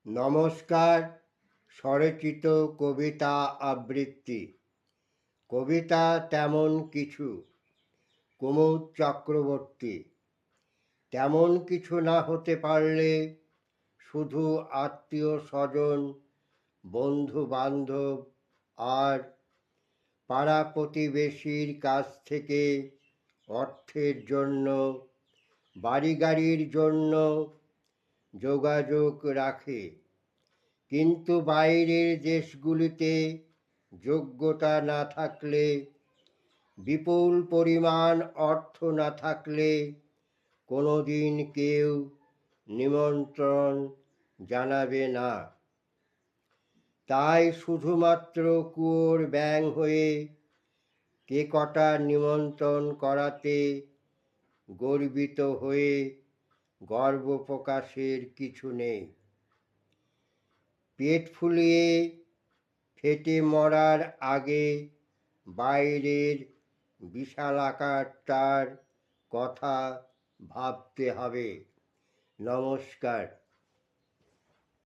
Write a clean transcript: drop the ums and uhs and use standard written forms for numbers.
নমস্কার। স্বরচিত কবিতা আবৃত্তি। কবিতা তেমন কিছু। কুমুদ চক্রবর্তী। তেমন কিছু না হতে পারলে শুধু আত্মীয় স্বজন, বন্ধু বান্ধব আর পাড়া প্রতিবেশীর কাছ থেকে অর্থের জন্য, বাড়ি গাড়ির জন্য যোগাযোগ রাখে। কিন্তু বাইরের দেশগুলিতে যোগ্যতা না থাকলে, বিপুল পরিমাণ অর্থ না থাকলে কোনোদিন কেউ নিমন্ত্রণ জানাবে না। তাই শুধুমাত্র কুয়োর ব্যাঙ হয়ে কে কটা নিমন্ত্রণ করাতে গর্বিত হয়ে গর্ব প্রকাশের কিছু নেই। পেট ফুলিয়ে ফেটে মরার আগে বাইরের বিশালাকারটার কথা ভাবতে হবে। নমস্কার।